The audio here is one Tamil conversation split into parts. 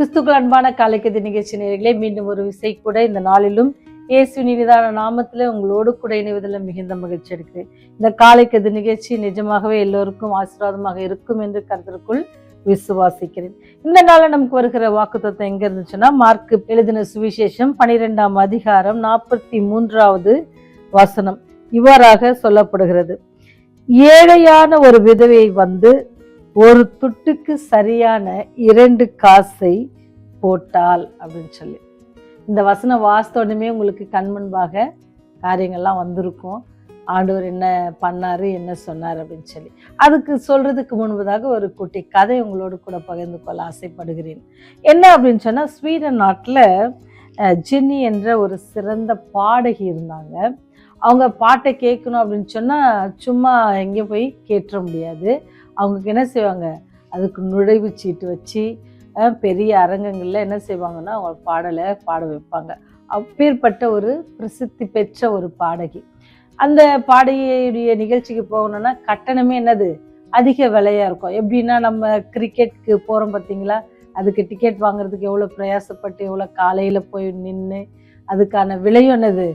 கிறிஸ்துக்கள் அன்பான காலைக்கதி நிகழ்ச்சி நேயர்களே, மீண்டும் ஒரு விசை கூட இந்த நாளிலும் இயேசுவின் இனிதான நாமத்தில் உங்களோடு கூட இணைவதில் மிகுந்த மகிழ்ச்சி எடுக்கிறேன். இந்த காலைக்கதி நிகழ்ச்சி நிஜமாகவே எல்லோருக்கும் ஆசீர்வாதமாக இருக்கும் என்று கர்த்தருக்குள் விசுவாசிக்கிறேன். இந்த நாளில் நமக்கு வருகிற வாக்குத்தத்தம் எங்க இருந்துச்சுன்னா, மார்க்கு எழுதின சுவிசேஷம் 12ஆம் அதிகாரம் 43வது வசனம் இவ்வாறாக சொல்லப்படுகிறது. ஏழையான ஒரு விதவை வந்து ஒரு துட்டுக்கு சரியான 2 காசை போட்டாள் அப்படின்னு சொல்லி இந்த வசனம் வாசித்தோடனே உங்களுக்கு கண் முன்பாக காரியங்கள்லாம் வந்திருக்கும். ஆண்டவர் என்ன பண்ணாரு, என்ன சொன்னார் அப்படின்னு சொல்லி. அதுக்கு சொல்றதுக்கு முன்பதாக ஒரு குட்டி கதை உங்களோடு கூட பகிர்ந்து கொள்ள ஆசைப்படுகிறேன். என்ன அப்படின்னு சொன்னா, ஸ்வீடன் நாட்டில் ஜென்னி என்ற ஒரு சிறந்த பாடகி இருந்தாங்க. அவங்க பாட்டை கேட்கணும் அப்படின்னு சொன்னால் சும்மா எங்கேயும் போய் கேட்டுற முடியாது. அவங்களுக்கு என்ன செய்வாங்க, அதுக்கு நுழைவு சீட்டு வச்சு பெரிய அரங்கங்களில் என்ன செய்வாங்கன்னா அவங்க பாடலை பாட வைப்பாங்க. அப்பேற்பட்ட ஒரு பிரசித்தி பெற்ற ஒரு பாடகி. அந்த பாடகியுடைய நிகழ்ச்சிக்கு போகணுன்னா கட்டணமே என்னது, அதிக விலையாக இருக்கும். எப்படின்னா நம்ம கிரிக்கெட்டுக்கு போகிறோம் பார்த்தீங்களா, அதுக்கு டிக்கெட் வாங்குறதுக்கு எவ்வளோ பிரயாசப்பட்டு எவ்வளோ காலையில் போய் நின்று அதுக்கான விலையும் என்னது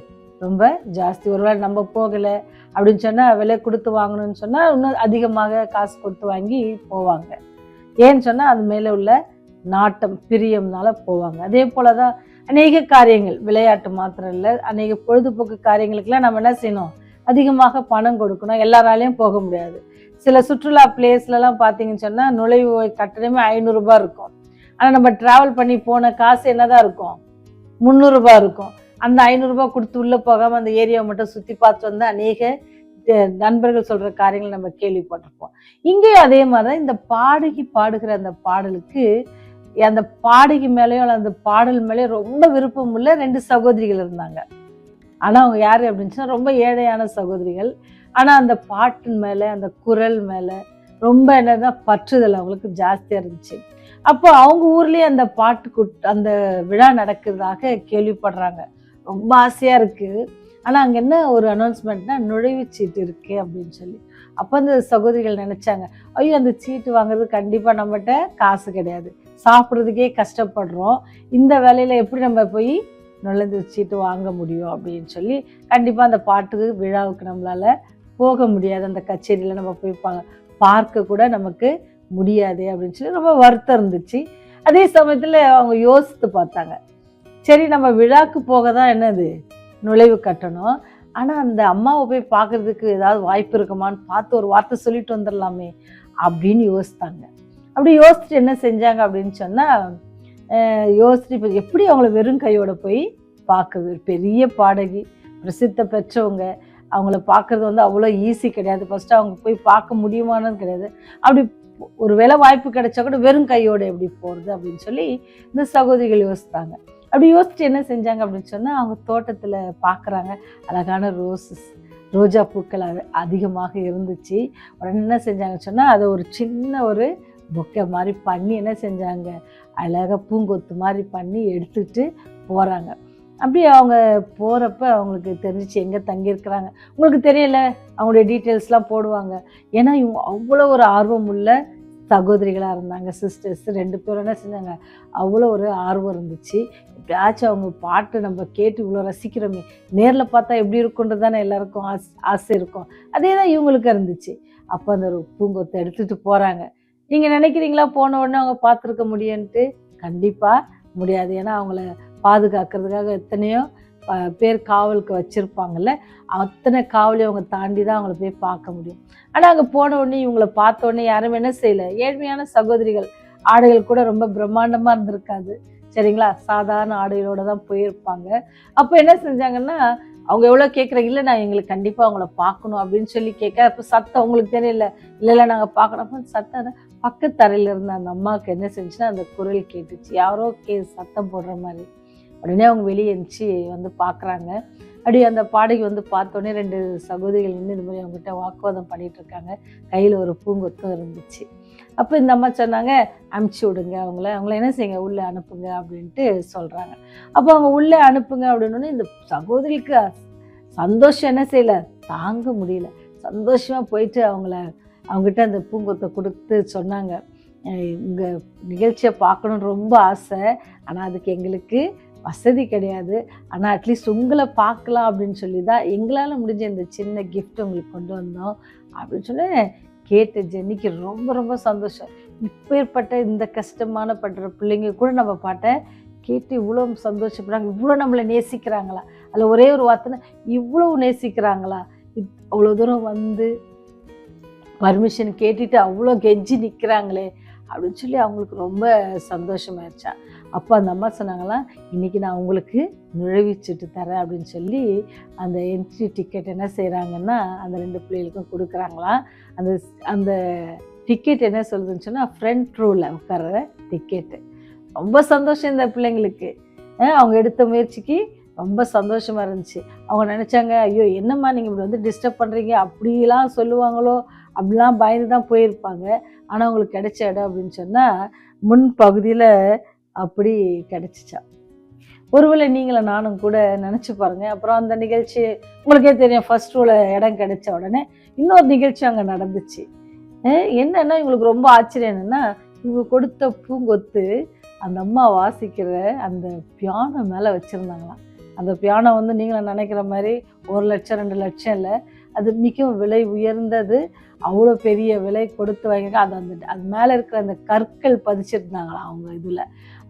ரொம்ப ஜாஸ்தி. ஒருவேளை நம்ம போகலை அப்படின்னு சொன்னால் விலை கொடுத்து வாங்கணும்னு சொன்னால் இன்னும் அதிகமாக காசு கொடுத்து வாங்கி போவாங்க. ஏன்னு சொன்னால் அது மேலே உள்ள நாட்டம் பிரியம்னால போவாங்க. அதே போல தான் அநேக காரியங்கள், விளையாட்டு மாத்திரம் இல்லை, அநேக பொழுதுபோக்கு காரியங்களுக்கெல்லாம் நம்ம என்ன செய்யணும், அதிகமாக பணம் கொடுக்கணும். எல்லாராலையும் போக முடியாது. சில சுற்றுலா பிளேஸ்லலாம் பார்த்தீங்கன்னு சொன்னால் நுழைவு கட்டணமே 500 ரூபாய் இருக்கும். ஆனால் நம்ம ட்ராவல் பண்ணி போன காசு என்னதான் இருக்கும், 300 ரூபாய் இருக்கும். அந்த 500 ரூபாய் கொடுத்து உள்ளே போகாமல் அந்த ஏரியாவை மட்டும் சுற்றி பார்த்து வந்து அநேக நண்பர்கள் சொல்கிற காரியங்கள் நம்ம கேள்விப்பட்டிருப்போம். இங்கேயும் அதே மாதிரி தான் இந்த பாடகி பாடுகிற அந்த பாடலுக்கு அந்த பாடகி மேலேயும் அந்த பாடல் மேலேயும் ரொம்ப விருப்பம் உள்ள 2 சகோதரிகள் இருந்தாங்க. ஆனால் அவங்க யார் அப்படின்னு சொன்னால் ரொம்ப ஏழையான சகோதரிகள். ஆனால் அந்த பாட்டின் மேலே அந்த குரல் மேலே ரொம்ப என்னன்னா பற்றுதல் அவங்களுக்கு ஜாஸ்தியாக இருந்துச்சு. அப்போ அவங்க ஊர்லேயே அந்த அந்த விழா நடக்கிறதாக கேள்விப்படுறாங்க. ரொம்ப ஆசையாக இருக்குது. ஆனால் அங்கே என்ன ஒரு அனௌன்ஸ்மெண்ட்னா, நுழைவு சீட்டு இருக்குது அப்படின்னு சொல்லி. அப்போ அந்த சகோதரிகள் நினச்சாங்க, ஐயோ அந்த சீட்டு வாங்குறது கண்டிப்பாக நம்மகிட்ட காசு கிடையாது, சாப்பிட்றதுக்கே கஷ்டப்படுறோம், இந்த வேலையில் எப்படி நம்ம போய் நுழைந்து சீட்டு வாங்க முடியும் அப்படின்னு சொல்லி கண்டிப்பாக அந்த பாட்டுக்கு விழாவுக்கு நம்மளால் போக முடியாது, அந்த கச்சேரியில் நம்ம போய் பார்க்க கூட நமக்கு முடியாது அப்படின்னு சொல்லி ரொம்ப வருத்தம் இருந்துச்சு. அதே சமயத்தில் அவங்க யோசித்து பார்த்தாங்க, சரி நம்ம விழாக்கு போக தான் என்னது நுழைவு கட்டணும், ஆனால் அந்த அம்மாவை போய் பார்க்குறதுக்கு ஏதாவது வாய்ப்பு இருக்குமான்னு பார்த்து ஒரு வார்த்தை சொல்லிட்டு வந்துடலாமே அப்படின்னு யோசித்தாங்க. அப்படி யோசிச்சுட்டு என்ன செஞ்சாங்க அப்படின்னு சொன்னால், யோசிச்சுட்டு இப்போ எப்படி அவங்கள வெறும் கையோட போய் பார்க்குறது, பெரிய பாடகி பிரசித்த பெற்றவங்க, அவங்கள பார்க்குறது வந்து அவ்வளோ ஈஸி கிடையாது. ஃபஸ்ட்டு அவங்க போய் பார்க்க முடியுமானது கிடையாது. அப்படி ஒரு வேளை வாய்ப்பு கிடைச்சா கூட வெறும் கையோடு எப்படி போகிறது அப்படின்னு சொல்லி இந்த சகோதரிகள் யோசித்தாங்க. அப்படி யோசிச்சுட்டு என்ன செஞ்சாங்க அப்படின்னு சொன்னால், அவங்க தோட்டத்தில் பார்க்குறாங்க அழகான ரோஜா பூக்கள் அதிகமாக இருந்துச்சு. உடனே என்ன செஞ்சாங்கன்னு சொன்னால், அதை ஒரு சின்ன ஒரு பொக்கை மாதிரி பண்ணி என்ன செஞ்சாங்க, அழகாக பூங்கொத்து மாதிரி பண்ணி எடுத்துகிட்டு போகிறாங்க. அப்படி அவங்க போகிறப்ப அவங்களுக்கு தெரிஞ்சிச்சு எங்கே தங்கியிருக்கிறாங்க. உங்களுக்கு தெரியல, அவங்களுடைய டீட்டெயில்ஸ்லாம் போடுவாங்க. ஏன்னா இவங்க அவ்வளோ ஒரு ஆர்வம் உள்ள சகோதரிகளாக இருந்தாங்க. சிஸ்டர்ஸ் 2 பேரும் என்ன செஞ்சாங்க, அவ்வளோ ஒரு ஆர்வம் இருந்துச்சு. எப்படியாச்சும் அவங்க பாட்டு நம்ம கேட்டு இவ்வளோ ரசிக்கிறோமே, நேரில் பார்த்தா எப்படி இருக்குன்றது தானே எல்லாருக்கும் ஆசை இருக்கும். அதே தான் இவங்களுக்கு இருந்துச்சு. அப்போ அந்த ஒரு பூங்கொத்தை எடுத்துகிட்டு போகிறாங்க. நீங்கள் நினைக்கிறீங்களா போன உடனே அவங்க பார்த்துருக்க முடியும்ன்ட்டு? கண்டிப்பாக முடியாது. ஏன்னா அவங்கள பாதுகாக்கிறதுக்காக எத்தனையோ பேர் காவலுக்கு வச்சுருப்பாங்கல்ல, அத்தனை காவலையும் அவங்க தாண்டி தான் அவங்கள போய் பார்க்க முடியும். ஆனால் அங்கே போன உடனே இவங்களை பார்த்த உடனே யாரும் என்ன செய்யலை. ஏழ்மையான சகோதரிகள், ஆடைகள் கூட ரொம்ப பிரம்மாண்டமாக இருந்திருக்காது சரிங்களா, சாதாரண ஆடைகளோடு தான் போயிருப்பாங்க. அப்போ என்ன செஞ்சாங்கன்னா, அவங்க எவ்வளோ கேட்குறாங்க, இல்லை நான் எங்களுக்கு கண்டிப்பாக அவங்கள பார்க்கணும் அப்படின்னு சொல்லி கேட்க, அப்போ சத்தம் உங்களுக்கு தெரியல, இல்லை நாங்கள் பார்க்கணும். அப்போ சத்தம் பக்கத்து அறையில் இருந்த அந்த அம்மாவுக்கு என்ன செஞ்சுன்னா, அந்த குரல் கேட்டுச்சு, யாரோ சத்தம் போடுற மாதிரி. உடனே அவங்க வெளியே எழுந்துச்சு வந்து பார்க்குறாங்க. அப்படி அந்த பாடகி வந்து பார்த்தோன்னே 2 சகோதரிகள் நின்று இது மாதிரி அவங்ககிட்ட வாக்குவாதம் பண்ணிகிட்டு இருக்காங்க. கையில் ஒரு பூங்கொத்தும் இருந்துச்சு. அப்போ இந்த அம்மா சொன்னாங்க, அனுப்பிச்சி விடுங்க அவங்கள என்ன செய்யுங்க, உள்ளே அனுப்புங்க அப்படின்ட்டு சொல்கிறாங்க. அப்போ அவங்க உள்ளே அனுப்புங்க அப்படின்னோடனே இந்த சகோதரிக்கு சந்தோஷம் என்ன செய்யலை, தாங்க முடியல. சந்தோஷமாக போயிட்டு அவங்ககிட்ட அந்த பூங்கொத்தை கொடுத்து சொன்னாங்க, உங்கள் நிகழ்ச்சியை பார்க்கணுன்னு ரொம்ப ஆசை. ஆனால் அதுக்கு எங்களுக்கு வசதி கிடையாது. ஆனால் அட்லீஸ்ட் உங்களை பார்க்கலாம் அப்படின்னு சொல்லி தான் எங்களால் முடிஞ்ச இந்த சின்ன கிஃப்ட் உங்களுக்கு கொண்டு வந்தோம் அப்படின்னு சொல்லி கேட்ட ஜென்னிக்கு ரொம்ப ரொம்ப சந்தோஷம். இப்பேற்பட்ட இந்த கஷ்டமான படுற பிள்ளைங்க கூட நம்ம பாட்டை கேட்டு இவ்வளோ சந்தோஷப்படுறாங்க, இவ்வளோ நம்மளை நேசிக்கிறாங்களா, அதில் ஒரே ஒரு வார்த்தைன்னா இவ்வளோ நேசிக்கிறாங்களா, அவ்வளோ தூரம் வந்து பர்மிஷன் கேட்டுட்டு அவ்வளோ கெஞ்சி நிற்கிறாங்களே அப்படின்னு சொல்லி அவங்களுக்கு ரொம்ப சந்தோஷமாயிருச்சா. அப்போ அந்த அம்மா சொன்னாங்களாம், இன்றைக்கி நான் உங்களுக்கு நுழைவுச்சீட்டு தரேன் அப்படின்னு சொல்லி அந்த என்ட்ரி டிக்கெட் என்ன செய்கிறாங்கன்னா அந்த 2 பிள்ளைகளுக்கும் கொடுக்குறாங்களாம். அந்த அந்த டிக்கெட் என்ன சொல்லுதுன்னு சொன்னால் ஃப்ரண்ட் ரோவில் உட்கார்ற டிக்கெட்டு. ரொம்ப சந்தோஷம் இந்த பிள்ளைங்களுக்கு. அவங்க எடுத்த முயற்சிக்கு ரொம்ப சந்தோஷமாக இருந்துச்சு. அவங்க நினச்சாங்க, ஐயோ என்னம்மா நீங்கள் இப்படி வந்து டிஸ்டர்ப் பண்ணுறீங்க அப்படிலாம் சொல்லுவாங்களோ அப்படிலாம் பயந்து தான் போயிருப்பாங்க. ஆனால் அவங்களுக்கு கிடைச்ச இடம் அப்படின்னு சொன்னால் முன் பகுதியில் அப்படி கிடைச்சிச்சா. ஒருவேளை நீங்கள நானும் கூட நினச்சி பாருங்கள். அப்புறம் அந்த நிகழ்ச்சி உங்களுக்கே தெரியும், ஃபர்ஸ்ட் ரோவில் இடம் கிடைச்ச உடனே இன்னொரு நிகழ்ச்சி அங்கே நடந்துச்சு. என்னென்னா இவங்களுக்கு ரொம்ப ஆச்சரியம் என்னென்னா, இவங்க கொடுத்த பூங்கொத்து அந்த அம்மா வாசிக்கிற அந்த பியானோ மேலே வச்சுருந்தாங்களாம். அந்த பியானோ வந்து நீங்கள நினைக்கிற மாதிரி 1 லட்சம் 2 லட்சம் இல்லை, அது மிகவும் விலை உயர்ந்தது. அவ்வளோ பெரிய விலை கொடுத்து வாங்கிக்க. அது மேலே இருக்கிற அந்த கற்கள் பதிச்சிருந்தாங்களாம் அவங்க இதில்.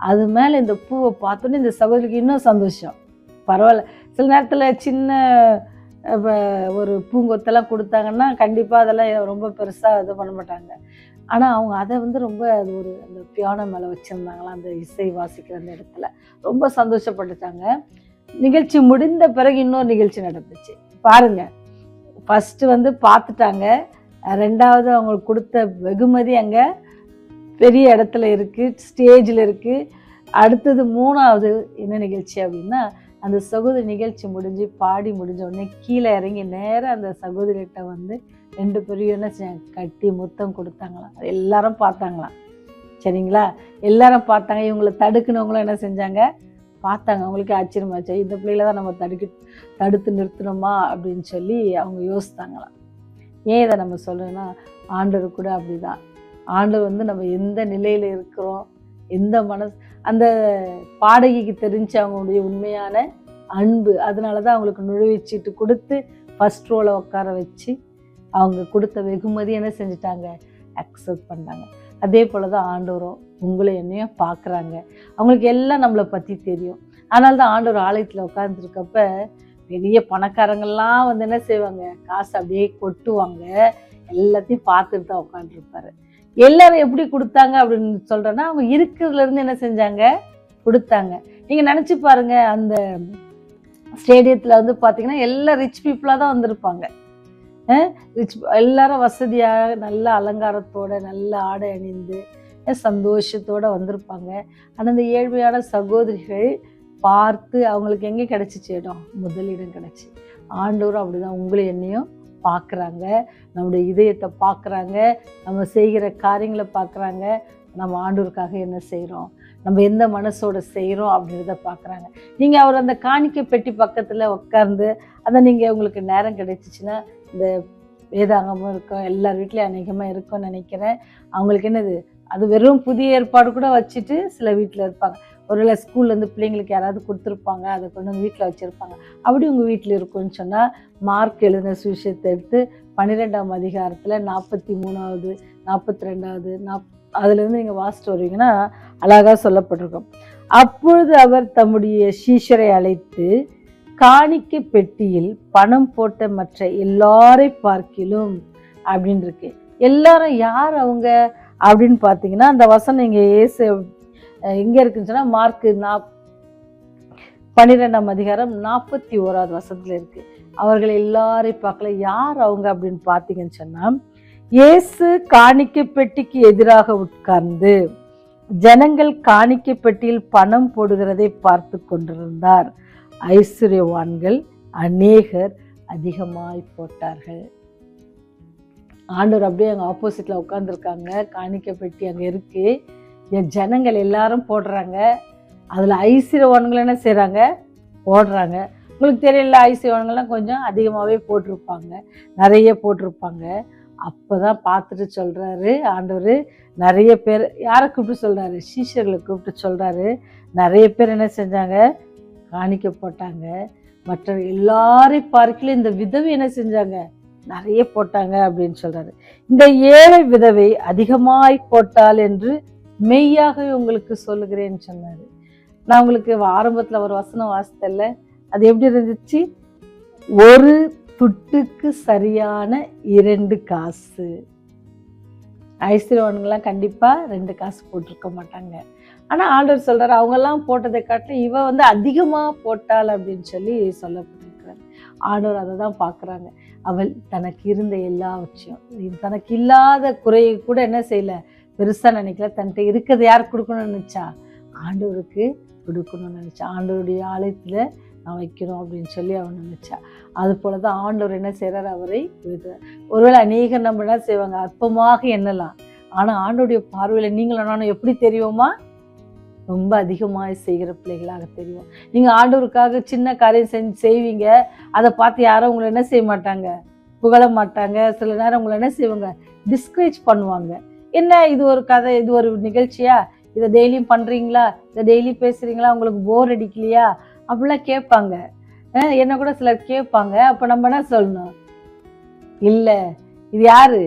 அது மேலே இந்த பூவை பார்த்தோன்னே இந்த சகோதரிக்கு இன்னும் சந்தோஷம். பரவாயில்ல, சில நேரத்தில் சின்ன ஒரு பூங்கொத்தெல்லாம் கொடுத்தாங்கன்னா கண்டிப்பாக அதெல்லாம் ரொம்ப பெருசாக இது பண்ண மாட்டாங்க. ஆனால் அவங்க அதை வந்து ரொம்ப அது ஒரு அந்த பியானோ மேலே வச்சுருந்தாங்களாம். அந்த இசை வாசிக்கிற அந்த இடத்துல ரொம்ப சந்தோஷப்பட்டுட்டாங்க. நிகழ்ச்சி முடிந்த பிறகு இன்னொரு நிகழ்ச்சி நடந்துச்சு பாருங்கள். ஃபஸ்ட்டு வந்து பார்த்துட்டாங்க, 2வது அவங்களுக்கு கொடுத்த வெகுமதி அங்கே பெரிய இடத்துல இருக்குது, ஸ்டேஜில் இருக்குது. அடுத்தது 3வது என்ன நிகழ்ச்சி அப்படின்னா, அந்த சகோதரி நிகழ்ச்சி முடிஞ்சு பாடி முடிஞ்ச உடனே கீழே இறங்கி நேராக அந்த சகோதரிகிட்ட வந்து 2 பேரையும் என்ன செஞ்சாங்க, கட்டி முத்தம் கொடுத்தாங்களாம். எல்லாரும் பார்த்தாங்களாம். சரிங்களா, எல்லாரும் பார்த்தாங்க. இவங்களை தடுக்குனவங்களும் என்ன செஞ்சாங்க, பார்த்தாங்க. அவங்களுக்கு ஆச்சரியமாச்சு, இந்த பிள்ளைகளை தான் நம்ம தடுத்து நிறுத்தணுமா அப்படின்னு சொல்லி அவங்க யோசித்தாங்களாம். ஏன் இதை நம்ம சொல்கிறோன்னா, ஆண்டவர் கூட அப்படி தான். ஆண்டவர் வந்து நம்ம எந்த நிலையில் இருக்கிறோம், எந்த அந்த பாடகிக்கு தெரிஞ்ச அவங்களுடைய உண்மையான அன்பு, அதனால தான் அவங்களுக்கு நுழைவுச்சீட்டு கொடுத்து ஃபர்ஸ்ட் ரோவில் உட்கார வச்சு அவங்க கொடுத்த வெகுமதி என்ன செஞ்சுட்டாங்க, அக்செப்ட் பண்ணாங்க. அதே போல் தான் ஆண்டவரும் உங்களை என்னையும் பார்க்குறாங்க. அவங்களுக்கு எல்லாம் நம்மளை பற்றி தெரியும். அதனால தான் ஆண்டவர் ஆலயத்தில் உட்காந்துருக்கப்ப பெரிய பணக்காரங்கள்லாம் வந்து என்ன செய்வாங்க, காசு அப்படியே கொட்டுவாங்க. எல்லாத்தையும் பார்த்துட்டு தான் உட்காந்துருப்பாரு. எல்லாரும் எப்படி கொடுத்தாங்க அப்படின்னு சொல்கிறேன்னா, அவங்க இருக்கிறதுலேருந்து என்ன செஞ்சாங்க, கொடுத்தாங்க. நீங்கள் நினச்சி பாருங்கள், அந்த ஸ்டேடியத்தில் வந்து பார்த்தீங்கன்னா எல்லாம் ரிச் பீப்புளாக தான் வந்திருப்பாங்க. எல்லாரும் வசதியாக நல்ல அலங்காரத்தோட நல்ல ஆடை அணிந்து சந்தோஷத்தோடு வந்திருப்பாங்க. ஆனால் அந்த ஏழ்மையான சகோதரிகள் பார்த்து அவங்களுக்கு எங்கே கிடச்சிச்சு இடம், முதலிடம் கிடச்சி. ஆண்டவரும் அப்படிதான் உங்களை என்னையும் பார்க்குறாங்க, நம்முடைய இதயத்தை பார்க்குறாங்க, நம்ம செய்கிற காரியங்களை பார்க்குறாங்க. நம்ம ஆண்டவருக்காக என்ன செய்கிறோம், நம்ம எந்த மனசோட செய்கிறோம் அப்படின்றத பார்க்குறாங்க. நீங்கள் அவர் அந்த காணிக்கை பெட்டி பக்கத்தில் உட்கார்ந்து அதை நீங்கள் உங்களுக்கு நேரம் கிடைச்சிச்சின்னா, இந்த வேதாங்கமும் இருக்கும், எல்லார் வீட்லேயும் அநேகமாக இருக்கும்னு நினைக்கிறேன். அவங்களுக்கு என்னது, அது வெறும் புதிய ஏற்பாடு கூட வச்சுட்டு சில வீட்டில் இருப்பாங்க. ஒருவேளை ஸ்கூல்லேருந்து பிள்ளைங்களுக்கு யாராவது கொடுத்துருப்பாங்க, அதை கொண்டு வந்து வீட்டில் வச்சுருப்பாங்க. அப்படி உங்கள் வீட்டில் இருக்குன்னு சொன்னால், மார்க் எழுதின சுவிசேஷத்தை எடுத்து 12ஆம் அதிகாரத்தில் 43வது 42வது அதுலேருந்து நீங்கள் வாசிட்டு வருவீங்கன்னா அழகாக சொல்லப்பட்டிருக்கும். அப்பொழுது அவர் தம்முடைய சீஷரை அழைத்து, காணிக்கை பெட்டியில் பணம் போட்ட மற்ற எல்லாரை பார்க்கிலும் அப்படின்னு இருக்கு. எல்லாரும் யார் அவங்க அப்படின்னு பார்த்தீங்கன்னா, அந்த வசனம் இங்கே எங்கே இருக்குன்னு சொன்னால் மார்க் 12ஆம் அதிகாரம் 41வது வசனத்தில் இருக்கு. அவர்கள் எல்லாரையும் பார்க்கல. யார் அவங்க அப்படின்னு பார்த்தீங்கன்னு சொன்னால், இயேசு காணிக்கை பெட்டிக்கு எதிராக உட்கார்ந்து ஜனங்கள் காணிக்கை பெட்டியில் பணம் போடுகிறதை பார்த்து கொண்டிருந்தார். ஐஸ்வர்யவான்கள் அநேகர் அதிகமாய் போட்டார்கள். ஆண்டவர் அப்படியே அங்கே ஆப்போசிட்ல உட்காந்துருக்காங்க. காணிக்கை பெட்டி அங்கே இருக்கு, என் ஜனங்கள் எல்லாரும் போடுறாங்க. அதில் ஐஸ்வர்யவான்கள் என்ன செய்கிறாங்க, போடுறாங்க. உங்களுக்கு தெரியல, ஐஸ்வர்யவான்கள்லாம் கொஞ்சம் அதிகமாகவே போட்டிருப்பாங்க, நிறைய போட்டிருப்பாங்க. அப்பதான் பார்த்துட்டு சொல்றாரு ஆண்டவர், நிறைய பேர் யாரை கூப்பிட்டு சொல்றாரு, சீஷர்களை கூப்பிட்டு சொல்றாரு. நிறைய பேர் என்ன செஞ்சாங்க, காணிக்க போட்டாங்க. மற்ற எல்லாரையும் பார்க்கல இந்த விதவை என்ன செஞ்சாங்க, நிறைய போட்டாங்க அப்படின்னு சொல்றாரு. இந்த ஏழை விதவை அதிகமாய் போட்டாள் என்று மெய்யாக உங்களுக்கு சொல்லுகிறேன்னு சொன்னாரு. நான் உங்களுக்கு ஆரம்பத்துல ஒரு வசனம் வாசித்தல்ல, அது எப்படி இருந்துச்சு, ஒரு துட்டுக்கு சரியான 2 காசு. ஐஸ்வர்யவான்கள்லாம் கண்டிப்பா 2 காசு போட்டிருக்க மாட்டாங்க. ஆனா ஆண்டவர் சொல்றாரு, அவங்க எல்லாம் போட்டதை காட்டிலும் இவ அதிகமா போட்டாள் அப்படின்னு சொல்லி சொல்லப்பட்டிருக்கிறார். ஆண்டவர் அதை தான் பாக்குறாங்க. அவள் தனக்கு இருந்த எல்லாவற்றையும், தனக்கு இல்லாத குறையை கூட என்ன செய்யல, பெருசா நினைக்கல. தன்கிட்ட இருக்கிறது யாருக்கு கொடுக்கணும்னு நினைச்சா, ஆண்டவருக்கு கொடுக்கணும்னு நினைச்சா. ஆண்டவருடைய ஆலயத்துல நான் வைக்கணும் அப்படின்னு சொல்லி அவன் நினைச்சா. அது போலதான் ஆண்டவர் என்ன செய்யறாரு, அவரை ஒருவேளை அநேகர் நம்ம என்ன செய்வாங்க, அற்பமாக எண்ணலாம். ஆனா ஆண்டவருடைய பார்வையில நீங்களும் நானும் எப்படி தெரியுமா, ரொம்ப அதிகமாக செய்கிற பிள்ளைகளாக தெரியும். நீங்க ஆண்டவருக்காக சின்ன காரியம் செய்வீங்க, அதை பார்த்து யாரும் உங்களை என்ன செய்ய மாட்டாங்க, புகழ மாட்டாங்க. சில நேரம் உங்களை என்ன செய்வாங்க, டிஸ்கரேஜ் பண்ணுவாங்க. என்ன இது ஒரு கதை, இது ஒரு நிகழ்ச்சியா, இதை டெய்லியும் பண்றீங்களா, இதை டெய்லி பேசுறீங்களா, உங்களுக்கு போர் அடிக்கலையா அப்படிலாம் கேட்பாங்க. என்ன கூட சிலர் கேட்பாங்க. அப்ப நம்ம என்ன சொல்லணும், இல்ல இது யாரு,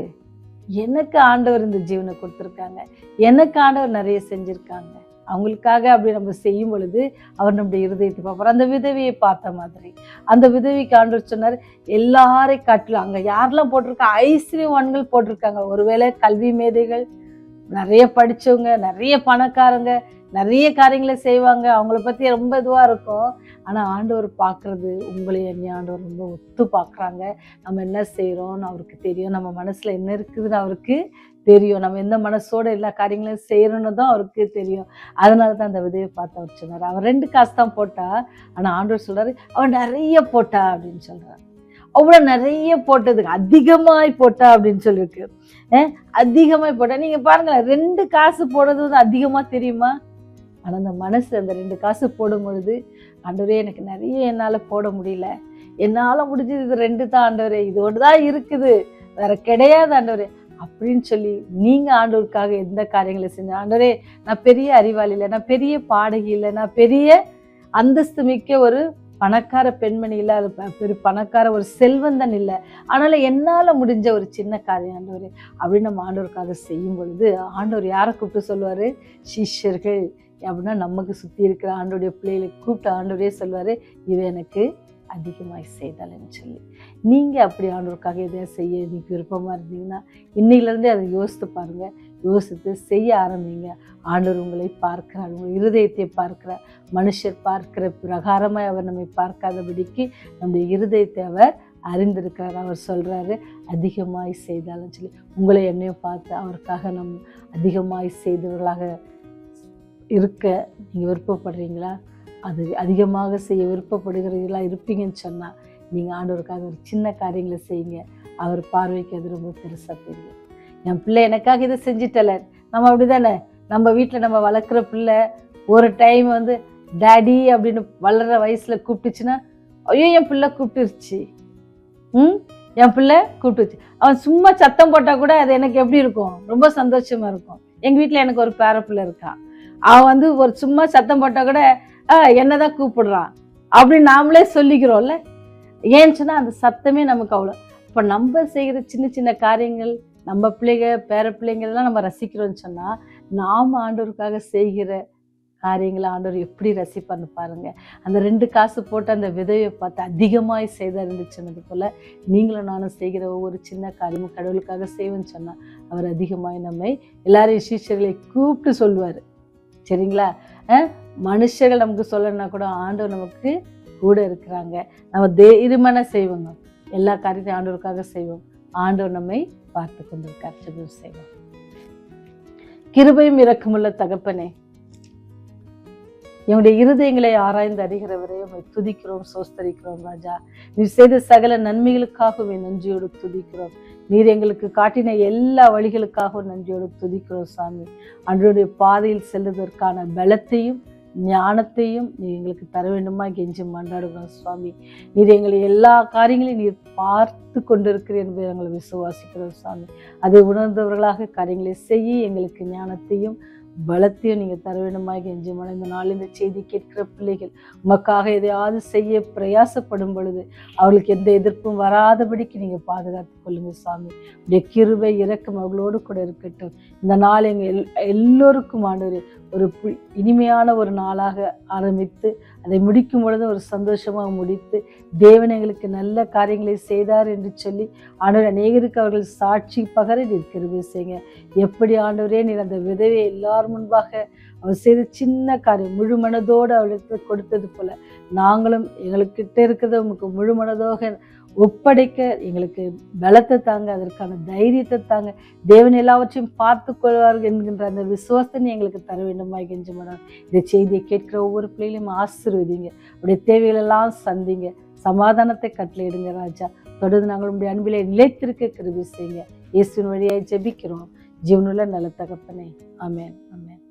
எனக்கு ஆண்டவர் இந்த ஜீவனை கொடுத்துருக்காங்க, எனக்கு ஆண்டவர் நிறைய செஞ்சிருக்காங்க, அவங்களுக்காக அப்படி நம்ம செய்யும் பொழுது அவர் நம்முடைய இருதயத்தை பார்ப்பார். அந்த விதவியை பார்த்த மாதிரி அந்த விதவிக்கு ஆண்டவர் சொன்னார், எல்லாரையும் காட்டலாம் அங்க யாரெல்லாம் போட்டிருக்கா, ஐஸ்வர்யவான்கள் போட்டிருக்காங்க. ஒருவேளை கல்வி மேதைகள், நிறைய படிச்சவங்க, நிறைய பணக்காரங்க, நிறைய காரியங்களை செய்வாங்க, அவங்கள பத்தி ரொம்ப இதுவா இருக்கும். ஆனா ஆண்டவர் பார்க்கறது உங்களை என்னை ஆண்டவர் ரொம்ப ஒத்து பார்க்குறாங்க. நம்ம என்ன செய்யறோம்னு அவருக்கு தெரியும், நம்ம மனசுல என்ன இருக்குதுன்னு அவருக்கு தெரியும், நம்ம எந்த மனசோட எல்லா காரியங்களையும் செய்யறோன்னு தான் அவருக்கு தெரியும். அதனாலதான் அந்த விதையை பார்த்து அவர் சொன்னார், அவன் 2 காசு தான் போட்டா, ஆனா ஆண்டவர் சொல்றாரு அவன் நிறைய போட்டா அப்படின்னு சொல்றாரு. அவ்வளவு நிறைய போட்டதுக்கு அதிகமாய் போட்டா அப்படின்னு சொல்லியிருக்கு. அதிகமாய் போட்டா, நீங்க பாருங்களேன், 2 காசு போடுறது அதிகமா தெரியுமா, ஆனா அந்த மனசு அந்த 2 காசு போடும் பொழுது, ஆண்டவரே எனக்கு நிறைய என்னால போட முடியல, என்னால முடிஞ்சது இது 2 தான் ஆண்டவரே, இது ஒன்றுதான் இருக்குது, வேற கிடையாது ஆண்டவரே அப்படின்னு சொல்லி நீங்க ஆண்டவருக்காக எந்த காரியங்களை செஞ்ச, ஆண்டவரே நான் பெரிய அறிவாளி இல்லை, நான் பெரிய பாடகி இல்லை, நான் பெரிய அந்தஸ்து மிக்க ஒரு பணக்கார பெண்மணி இல்லை, அது பெரிய பணக்கார ஒரு செல்வந்தன் இல்லை, அதனால என்னால முடிஞ்ச ஒரு சின்ன காரியம் ஆண்டவரே அப்படின்னு நம்ம ஆண்டவருக்காக செய்யும் பொழுது, ஆண்டவர் யாரை கூப்பிட்டு சொல்லுவாரு, சிஷ்யர்கள் அப்படின்னா நமக்கு சுத்தி இருக்கிற ஆண்டோடைய பிள்ளைகளை கூப்பிட்டு ஆண்டவரே சொல்வாரு, இது எனக்கு அதிகமாய் செய்தாள்னு சொல்லி. நீங்க அப்படி ஆண்டவருக்காக எதையா செய்ய இன்னைக்கு விருப்பமா இருந்தீங்கன்னா, இன்னையிலிருந்தே அதை யோசித்து பாருங்க, யோசித்து செய்ய ஆரம்பிங்க. ஆண்டவர் உங்களை பார்க்கிறார், உங்கள் இருதயத்தை பார்க்கிறார். மனுஷர் பார்க்கிற பிரகாரமாய் அவர் நம்மை பார்க்காதபடிக்கு நம்முடைய இருதயத்தை அவர் அறிந்திருக்கிறார். அவர் சொல்றாரு அதிகமாய் செய்தாலும் சொல்லி. உங்களை என்னையும் பார்த்து அவருக்காக நம் அதிகமாய் செய்தவர்களாக இருக்க நீங்க விருப்பப்படுறீங்களா, அது அதிகமாக செய்ய விருப்பப்படுகிறீங்களா இருப்பீங்கன்னு சொன்னா, நீங்க ஆண்டவருக்காக ஒரு சின்ன காரியங்களை செய்யுங்க. அவர் பார்வைக்கு அது ரொம்ப பெருசா தெரியும். என் பிள்ளை எனக்காக இதை செஞ்சுட்டல, நம்ம அப்படிதானே, நம்ம வீட்டுல நம்ம வளர்க்குற பிள்ளை ஒரு டைம் டேடி அப்படின்னு வளர்ற வயசுல கூப்பிட்டுச்சுன்னா, ஐயோ என் பிள்ளை கூப்பிட்டுருச்சு, என் பிள்ளை கூப்பிட்டுச்சு, அவன் சும்மா சத்தம் போட்டா கூட அது எனக்கு எப்படி இருக்கும், ரொம்ப சந்தோஷமா இருக்கும். எங்க வீட்டுல எனக்கு ஒரு பேர பிள்ளை இருக்கான், அவன் ஒரு சும்மா சத்தம் போட்டா கூட என்னதான் கூப்பிடுறான் அப்படின்னு நாமளே சொல்லிக்கிறோம்ல. ஏன்னு சொன்னா அந்த சத்தமே நமக்கு அவ்வளோ. இப்ப நம்ம செய்கிற சின்ன சின்ன காரியங்கள், நம்ம பிள்ளைங்க பேர பிள்ளைங்கள்லாம் நம்ம ரசிக்கிறோம்னு சொன்னா, நாம ஆண்டவருக்காக செய்கிற காரியங்களை ஆண்டவர் எப்படி ரசிப்பான்னு பாருங்க. அந்த 2 காசு போட்டு அந்த விதையை பார்த்து அதிகமாய் செய்தார்னு சொன்னது போல, நீங்களும் நானும் செய்கிற ஒவ்வொரு சின்ன காரியமும் கடவுளுக்காக செய்வேன்னு சொன்னா, அவர் அதிகமாய் நம்மை எல்லாரையும் சீஷர்களை கூப்பிட்டு சொல்லுவாரு. சரிங்களா? மனுஷர்கள் நமக்கு சொல்லணும்னா கூட ஆண்டவர் நமக்கு கூட இருக்கிறாங்க. நம்ம தைரியமான செய்வோங்க, எல்லா காரியத்தையும் ஆண்டவருக்காக செய்வோம். ஆண்டவர் நம்மை பார்த்து கொண்டிருக்கார். செய்வோம். கிருபையும் இரக்கமுள்ள தகப்பனே, என்னுடைய இருதயங்களை ஆராய்ந்து அறிகிறவரை உம்மை துதிக்கிறோம், சோஸ்தரிக்கிறோம் ராஜா. நீர் செய்த சகல நன்மைகளுக்காகவே நன்றியோடு துதிக்கிறோம். நீர் எங்களுக்கு காட்டின எல்லா வழிகளுக்காகவும் நன்றியோடு துதிக்கிறோம் சாமி. அன்றைய பாதையில் செல்வதற்கான பலத்தையும் ஞானத்தையும் நீர் எங்களுக்கு தர வேண்டுமா கெஞ்சி மன்றாடுகிறோம் சுவாமி. நீர் எங்களை எல்லா காரியங்களையும் நீர் பார்த்து கொண்டிருக்கிறீர் என்பதை நாங்கள் விசுவாசிக்கிறோம் சுவாமி. அதை உணர்ந்தவர்களாக காரியங்களை செய்ய எங்களுக்கு ஞானத்தையும் பலத்தையும் நீங்கள் தர வேண்டுமா கெஞ்சி மன. இந்த நாள் இந்த செய்தி கேட்கிற பிள்ளைகள் உமக்காக எதையாவது செய்ய பிரயாசப்படும் பொழுது அவர்களுக்கு எந்த எதிர்ப்பும் வராதபடிக்கு நீங்கள் பாதுகாத்து கொள்ளுங்க சுவாமி. உடைய கிருபை இரக்கம் அவர்களோடு கூட இருக்கட்டும். இந்த நாள் எங்கள் எல்லோருக்கும் ஆண்டவரே ஒரு இனிமையான ஒரு நாளாக ஆரம்பித்து அதை முடிக்கும் பொழுது ஒரு சந்தோஷமாக முடித்து தேவன் எங்களுக்கு நல்ல காரியங்களை செய்தார் என்று சொல்லி ஆண்டவர் அநேகருக்கு அவர்கள் சாட்சி பகர நீர் கிருபை செய்யுங்க. எப்படி ஆண்டவரே நீர் அந்த விதவை எல்லாரும் முன்பாக அவர் செய்த சின்ன காரியம் முழு மனதோடு அவளுக்கு கொடுத்தது போல நாங்களும் எங்களுக்கிட்ட இருக்கிறத உங்களுக்கு முழு மனதோக ஒப்படைக்க எங்களுக்கு பலத்தை தாங்க, அதற்கான தைரியத்தை தாங்க. தேவன் எல்லாவற்றையும் பார்த்து கொள்வார்கள் என்கின்ற அந்த விசுவாசத்தை எங்களுக்கு தர வேண்டுமா கெஞ்சி மனம். இந்த செய்தியை கேட்கிற ஒவ்வொரு பிள்ளைகளையும் ஆசீர்வதிங்க. உடைய தேவைகள் எல்லாம் சந்திங்க. சமாதானத்தை கட்டளையிடுங்க ராஜா. தொடர்ந்து நாங்கள் உங்களுடைய அன்பிலே நிலைத்திருக்க கிருபை செய்யுங்க. இயேசுவின் வழியாய் ஜெபிக்கிறோம் ஜீவனுள்ள நல்ல தகப்பனே. ஆமென், ஆமென்.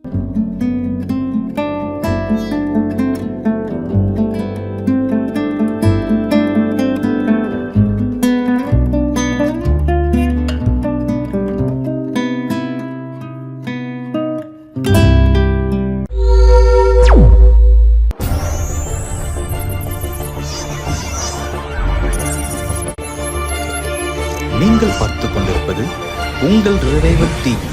நீங்கள் பார்த்துக் கொண்டிருப்பது உங்கள் ரிவைவல் டிவி.